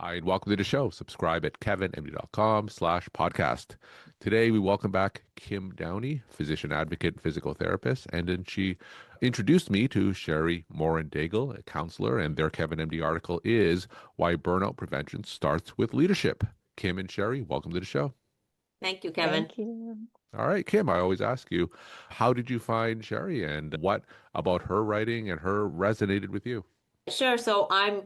Hi, and welcome to the show. Subscribe at kevinmd.com/podcast. Today, we welcome back Kim Downey, physician advocate, physical therapist, and then she introduced me to Shari Morin-Degel, a counselor, and their Kevin MD article is Why Burnout Prevention Starts with Leadership. Kim and Shari, welcome to the show. Thank you, Kevin. Thank you. All right, Kim, I always ask you, how did you find Shari and what about her writing and her resonated with you? Sure. So I'm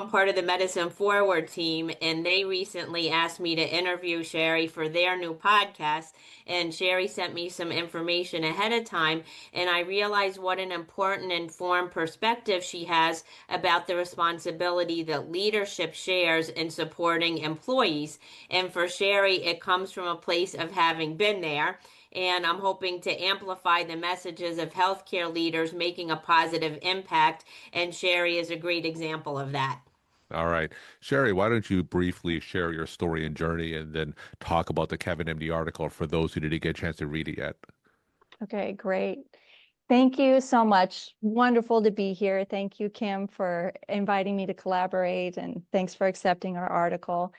part of the Medicine Forward team, and they recently asked me to interview Sherry for their new podcast. And Sherry sent me some information ahead of time, and I realized what an important informed perspective she has about the responsibility that leadership shares in supporting employees. And for Sherry, it comes from a place of having been there. And I'm hoping to amplify the messages of healthcare leaders making a positive impact. And Sherry is a great example of that. All right. Shari, why don't you briefly share your story and journey and then talk about the Kevin MD article for those who didn't get a chance to read it yet? Okay, great. Thank you so much. Wonderful to be here. Thank you, Kim, for inviting me to collaborate, and thanks for accepting our article.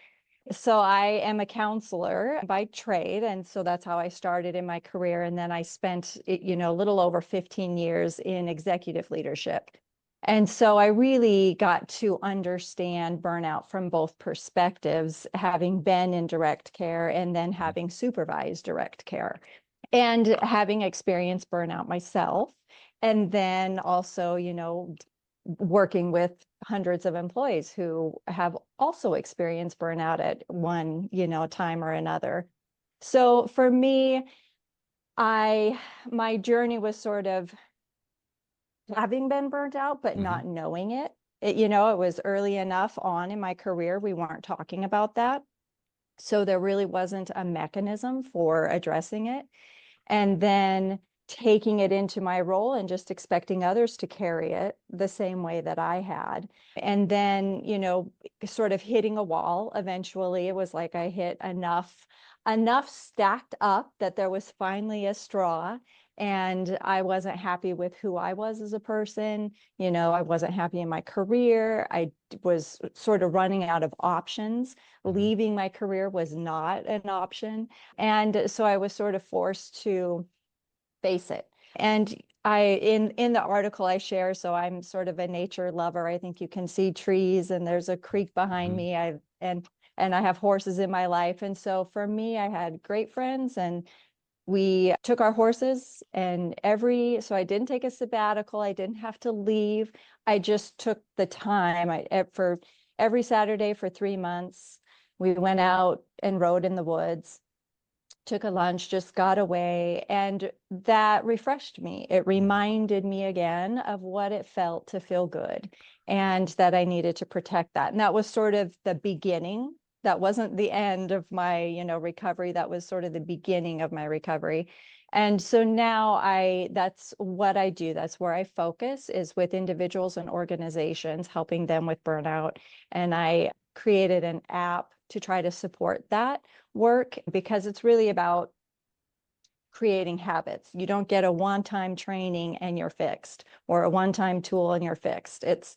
So I am a counselor by trade, and so that's how I started in my career. And then I spent, a little over 15 years in executive leadership. And so I really got to understand burnout from both perspectives, having been in direct care and then having supervised direct care and having experienced burnout myself. And then also, working with hundreds of employees who have also experienced burnout at one, time or another. So for me, my journey was sort of having been burnt out, but Hmm. not knowing it. It was early enough on in my career, we weren't talking about that. So there really wasn't a mechanism for addressing it. And then taking it into my role and just expecting others to carry it the same way that I had. And then, sort of hitting a wall. Eventually, it was like I hit enough stacked up that there was finally a straw. And I wasn't happy with who I was as a person. I wasn't happy in my career. I was sort of running out of options. Hmm. Leaving my career was not an option. And so I was sort of forced to face it. And in the article I share, so I'm sort of a nature lover. I think you can see trees and there's a creek behind Hmm. me. And I have horses in my life. And so for me, I had great friends, and we took our horses, and so I didn't take a sabbatical. I didn't have to leave. I just took the time. For every Saturday for 3 months, we went out and rode in the woods, took a lunch, just got away. And that refreshed me. It reminded me again of what it felt to feel good, and that I needed to protect that. And that was sort of the beginning. That wasn't the end of my, recovery. That was sort of the beginning of my recovery. And so now that's what I do. That's where I focus, is with individuals and organizations, helping them with burnout. And I created an app to try to support that work, because it's really about creating habits. You don't get a one-time training and you're fixed, or a one-time tool and you're fixed. It's,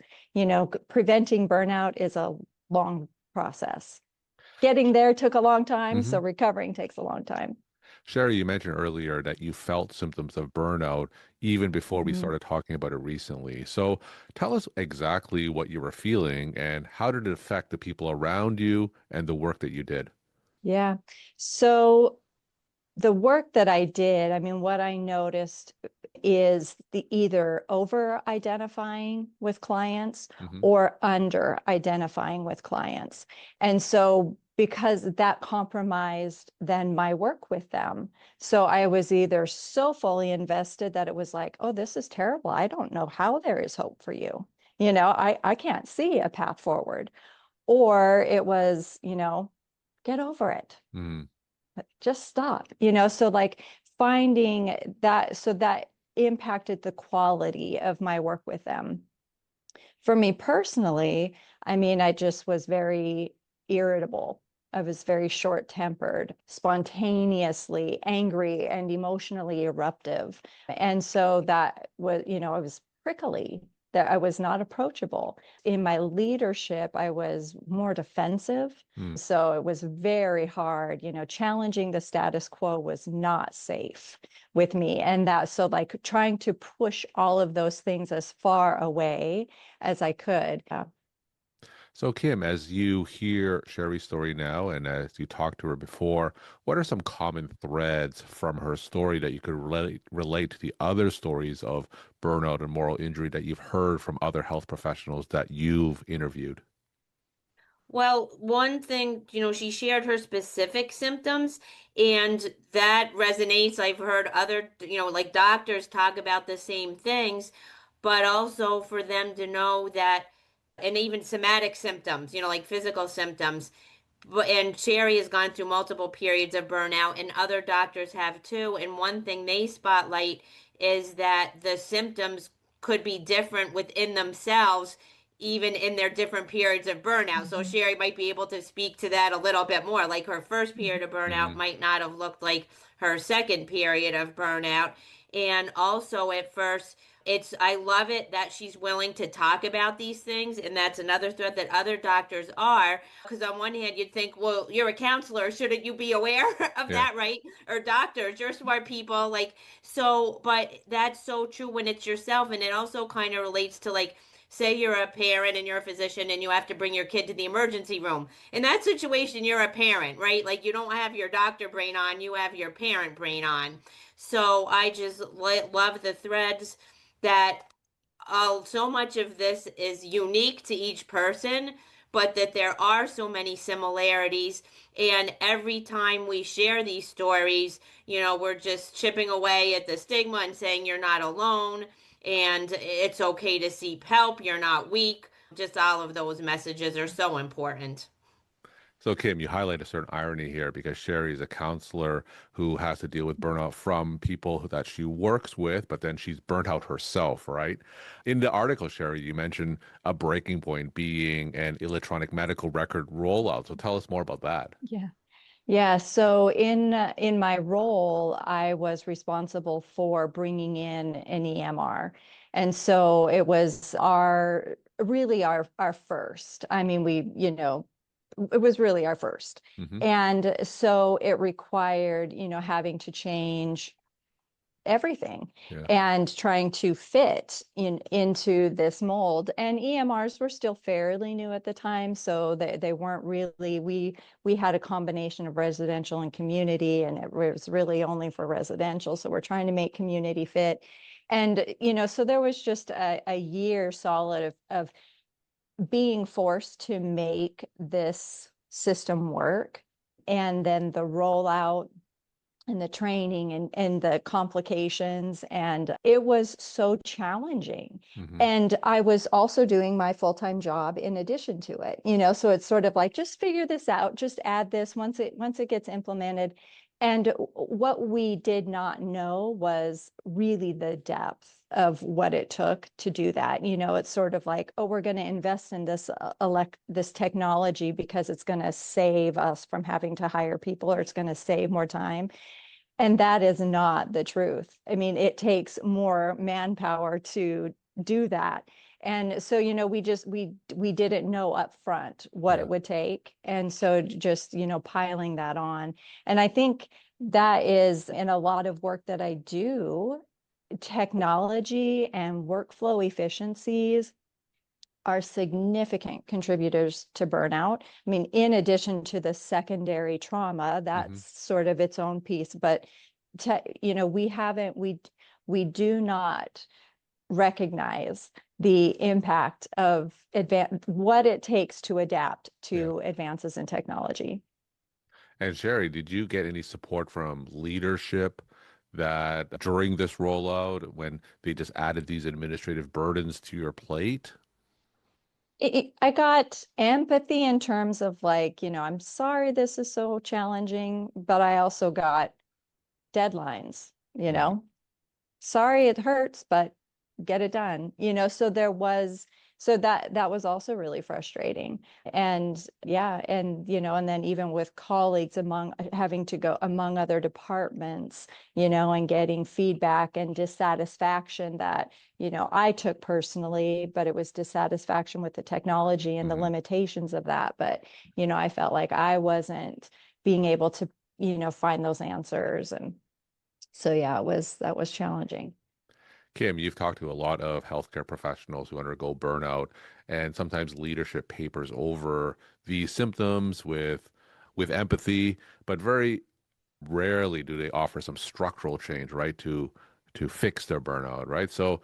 preventing burnout is a long process. Getting there took a long time, Hmm. so recovering takes a long time. Shari, you mentioned earlier that you felt symptoms of burnout even before we Mhm. started talking about it recently. So tell us exactly what you were feeling and how did it affect the people around you and the work that you did? Yeah. So the work that I did, I mean, what I noticed is the either over identifying with clients Hmm. or under identifying with clients. And so because that compromised then my work with them. So I was either so fully invested that it was like, oh, this is terrible. I don't know how there is hope for you. I can't see a path forward. Or it was, get over it, Hmm. just stop, so like finding that, so that impacted the quality of my work with them. For me personally, I mean, I just was very irritable. I was very short-tempered, spontaneously angry, and emotionally eruptive. And so that was, I was prickly. that I was not approachable. In my leadership, I was more defensive. Mm. So it was very hard, challenging the status quo was not safe with me. And so like trying to push all of those things as far away as I could. So, Kim, as you hear Shari's story now and as you talked to her before, what are some common threads from her story that you could relate to the other stories of burnout and moral injury that you've heard from other health professionals that you've interviewed? Well, one thing, she shared her specific symptoms, and that resonates. I've heard other, like doctors talk about the same things, but also for them to know that, and even somatic symptoms, like physical symptoms. And Shari has gone through multiple periods of burnout, and other doctors have too. And one thing they spotlight is that the symptoms could be different within themselves, even in their different periods of burnout. So Mhm. Shari might be able to speak to that a little bit more. Like her first period of burnout Hmm. might not have looked like her second period of burnout. And also at first, I love it that she's willing to talk about these things, and that's another thread that other doctors are. Because on one hand, you'd think, well, you're a counselor, shouldn't you be aware of Yeah. that, right? Or doctors, you're smart people, like so. But that's so true when it's yourself, and it also kind of relates to like, say you're a parent and you're a physician and you have to bring your kid to the emergency room. In that situation, you're a parent, right? Like you don't have your doctor brain on, you have your parent brain on. So I just love the threads that so much of this is unique to each person, but that there are so many similarities. And every time we share these stories, we're just chipping away at the stigma and saying you're not alone and it's okay to seek help, you're not weak. Just all of those messages are so important. So, Kim, you highlight a certain irony here because Shari is a counselor who has to deal with burnout from people that she works with, but then she's burnt out herself, right? In the article, Shari, you mentioned a breaking point being an electronic medical record rollout. So, tell us more about that. Yeah. Yeah, so in my role, I was responsible for bringing in an EMR. And so it was our first. I mean, it was really our first. Hmm. And so it required, having to change everything Yeah. and trying to fit into this mold. And EMRs were still fairly new at the time, so they weren't really, we had a combination of residential and community, and it was really only for residential, so we're trying to make community fit. And so there was just a year solid of being forced to make this system work, and then the rollout and the training and the complications. And it was so challenging. Hmm. And I was also doing my full-time job in addition to it, so it's sort of like, just figure this out, just add this once it gets implemented. And what we did not know was really the depth of what it took to do that. It's sort of like, oh, we're going to invest in this technology because it's going to save us from having to hire people, or it's going to save more time. And that is not the truth. I mean, it takes more manpower to do that. And so, we didn't know up front what Yeah. it would take. And so just, piling that on. And I think that is in a lot of work that I do, technology and workflow efficiencies are significant contributors to burnout. I mean, in addition to the secondary trauma, Hmm. that's sort of its own piece, but we do not recognize the impact of what it takes to adapt Yeah. to advances in technology. And Shari, did you get any support from leadership that during this rollout, when they just added these administrative burdens to your plate? I got empathy in terms of like, I'm sorry this is so challenging, but I also got deadlines, Mm. sorry it hurts, but get it done. So there was So that was also really frustrating. And yeah, and and then even with colleagues among having to go among other departments, and getting feedback and dissatisfaction that, I took personally, but it was dissatisfaction with the technology and the limitations of that. But, I felt like I wasn't being able to, find those answers. And so, yeah, that was challenging. Kim, you've talked to a lot of healthcare professionals who undergo burnout, and sometimes leadership papers over these symptoms with empathy, but very rarely do they offer some structural change, right, to fix their burnout, right? So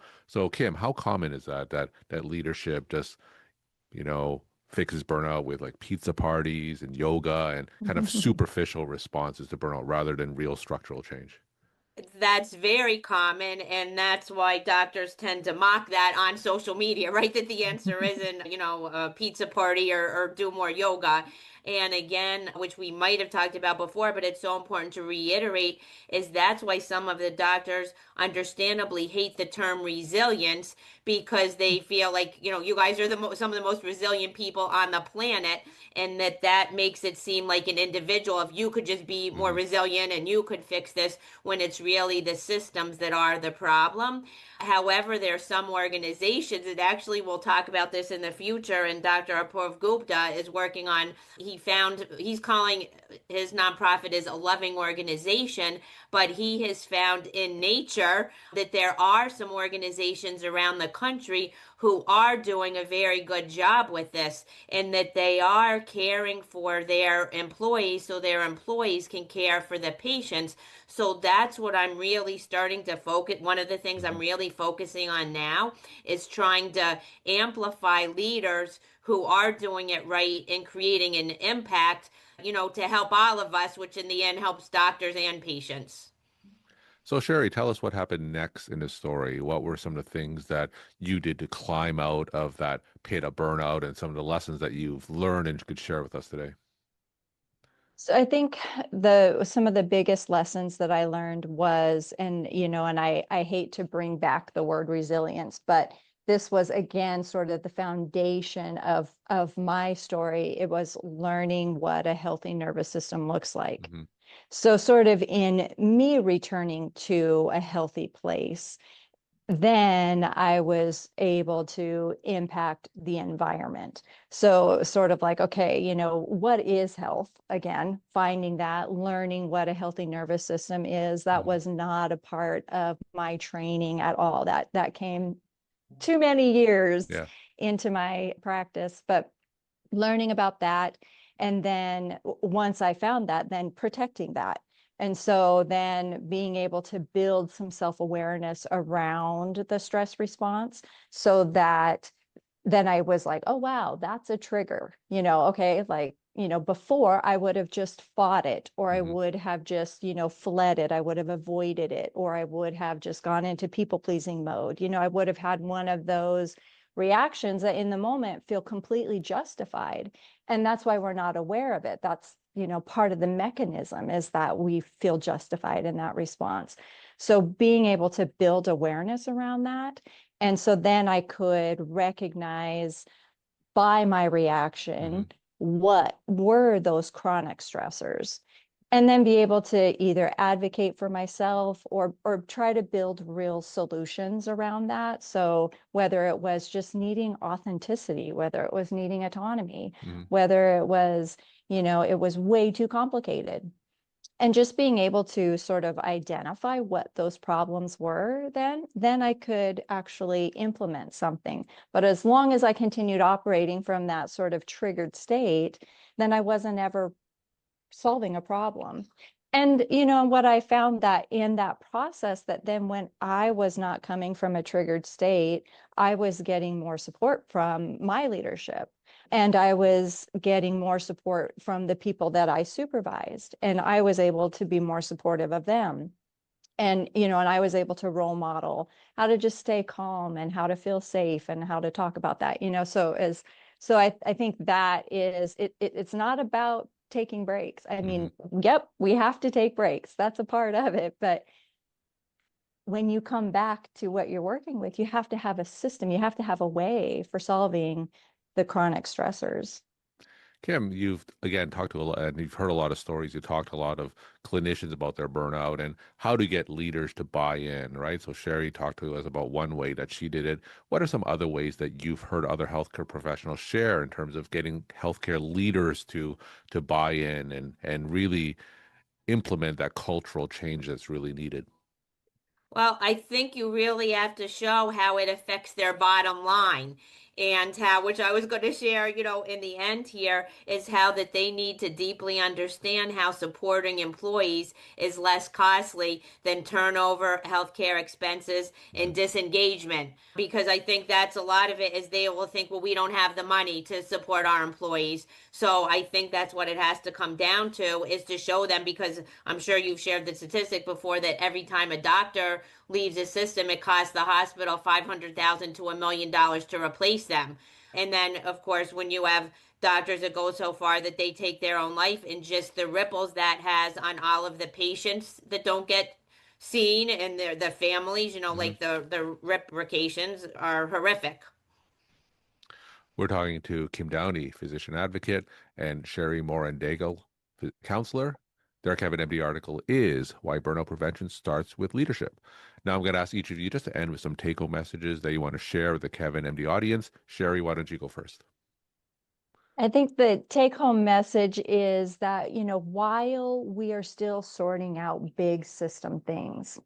Kim, how common is that leadership just, fixes burnout with like pizza parties and yoga and kind of superficial responses to burnout rather than real structural change? That's very common, and that's why doctors tend to mock that on social media, right? That the answer isn't, a pizza party or do more yoga. And again, which we might have talked about before, but it's so important to reiterate, is that's why some of the doctors understandably hate the term resilience because they feel like, you guys are some of the most resilient people on the planet, and that makes it seem like an individual, if you could just be more Hmm. resilient and you could fix this, when it's really the systems that are the problem. However, there are some organizations that actually will talk about this in the future, and Dr. Apoorv Gupta is working on, he's calling his nonprofit is a loving organization, but he has found in nature that there are some organizations around the country who are doing a very good job with this, and that they are caring for their employees so their employees can care for the patients. So that's what I'm really starting to focus. One of the things I'm Hmm. really focusing on now is trying to amplify leaders who are doing it right and creating an impact, to help all of us, which in the end helps doctors and patients. So Sherry, tell us what happened next in the story. What were some of the things that you did to climb out of that pit of burnout and some of the lessons that you've learned and could share with us today? So I think the some of the biggest lessons that I learned was, and and I hate to bring back the word resilience, but this was again sort of the foundation of my story. It was learning what a healthy nervous system looks like. Hmm. So sort of in me returning to a healthy place, then I was able to impact the environment. So, sort of like, okay, what is health? Again, finding that, learning what a healthy nervous system is. That Hmm. was not a part of my training at all. That came too many years Yeah. into my practice, but learning about that. And then once I found that, then protecting that. And so then being able to build some self-awareness around the stress response so that then I was like, oh, wow, that's a trigger, okay, like, before I would have just fought it, or I Hmm. would have just, fled it, I would have avoided it, or I would have just gone into people pleasing mode. I would have had one of those reactions that in the moment feel completely justified. And that's why we're not aware of it. That's, part of the mechanism is that we feel justified in that response. So being able to build awareness around that. And so then I could recognize by my Hmm. reaction what were those chronic stressors, and then be able to either advocate for myself or try to build real solutions around that. So whether it was just needing authenticity, whether it was needing autonomy, Hmm. whether it was, it was way too complicated, and just being able to sort of identify what those problems were, then I could actually implement something. But as long as I continued operating from that sort of triggered state, then I wasn't ever solving a problem. And what I found that in that process, that then when I was not coming from a triggered state, I was getting more support from my leadership, and I was getting more support from the people that I supervised, and I was able to be more supportive of them. And and I was able to role model how to just stay calm and how to feel safe and how to talk about that. So I think that is it's not about taking breaks. I Hmm. mean, yep, we have to take breaks. That's a part of it, but when you come back to what you're working with, you have to have a system, you have to have a way for solving the chronic stressors. Kim, you've again talked to a lot, and you've heard a lot of stories. You talked to a lot of clinicians about their burnout and how to get leaders to buy in, right? So Shari talked to us about one way that she did it. What are some other ways that you've heard other healthcare professionals share in terms of getting healthcare leaders to buy in and really implement that cultural change that's really needed? Well, I think you really have to show how it affects their bottom line and how, which I was going to share, in the end here, is how that they need to deeply understand how supporting employees is less costly than turnover, healthcare expenses, and disengagement. Because I think that's a lot of it is they will think, well, we don't have the money to support our employees. So I think that's what it has to come down to is to show them, because I'm sure you've shared the statistic before that every time a doctor leaves the system, it costs the hospital $500,000 to $1 million to replace them. And then, of course, when you have doctors that go so far that they take their own life, and just the ripples that has on all of the patients that don't get seen and the families, Mhm. like the repercussions are horrific. We're talking to Kim Downey, physician advocate, and Shari Morin-Degel, counselor. Their Kevin MD article is Why Burnout Prevention Starts with Leadership. Now, I'm going to ask each of you just to end with some take-home messages that you want to share with the Kevin MD audience. Shari, why don't you go first? I think the take home message is that, while we are still sorting out big system things,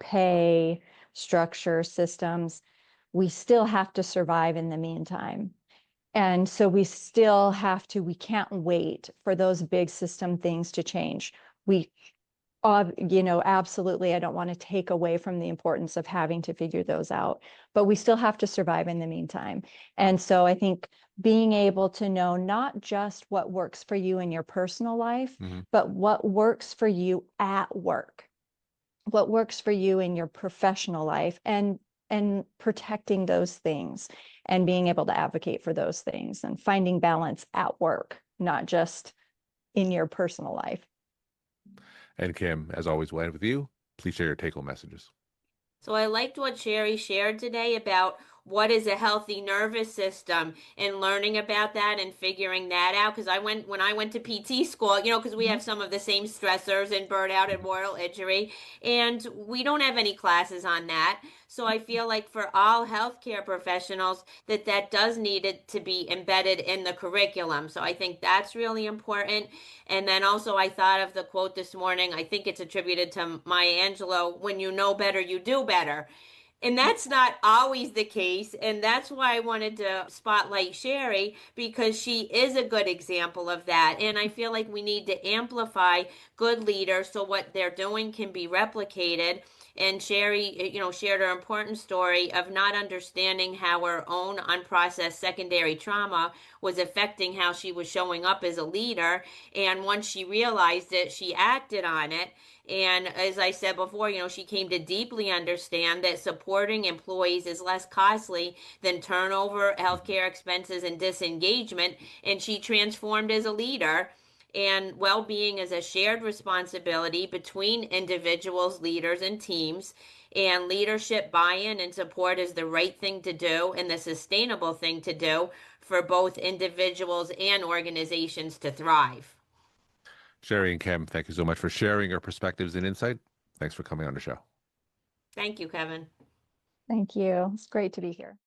pay, structure, systems, we still have to survive in the meantime. And so we can't wait for those big system things to change. We absolutely, I don't want to take away from the importance of having to figure those out, but we still have to survive in the meantime. And so I think being able to know not just what works for you in your personal life, Hmm. but what works for you at work, what works for you in your professional life, and protecting those things and being able to advocate for those things and finding balance at work, not just in your personal life. And Kim, as always, we'll end with you. Please share your take-home messages. So I liked what Sherry shared today about what is a healthy nervous system and learning about that and figuring that out. Because when I went to PT school, because we Mhm. have some of the same stressors and burnout and moral injury, and we don't have any classes on that. So I feel like for all healthcare professionals that does need it to be embedded in the curriculum. So I think that's really important. And then also, I thought of the quote this morning. I think it's attributed to Maya Angelou: when you know better, you do better. And that's not always the case. And that's why I wanted to spotlight Sherry, because she is a good example of that. And I feel like we need to amplify good leaders so what they're doing can be replicated. And Sherry, shared her important story of not understanding how her own unprocessed secondary trauma was affecting how she was showing up as a leader. And once she realized it, she acted on it. And as I said before, she came to deeply understand that supporting employees is less costly than turnover, healthcare expenses, and disengagement. And she transformed as a leader. And well being is a shared responsibility between individuals, leaders, and teams. And leadership buy in and support is the right thing to do and the sustainable thing to do for both individuals and organizations to thrive. Shari and Kim, thank you so much for sharing your perspectives and insight. Thanks for coming on the show. Thank you, Kevin. Thank you. It's great to be here.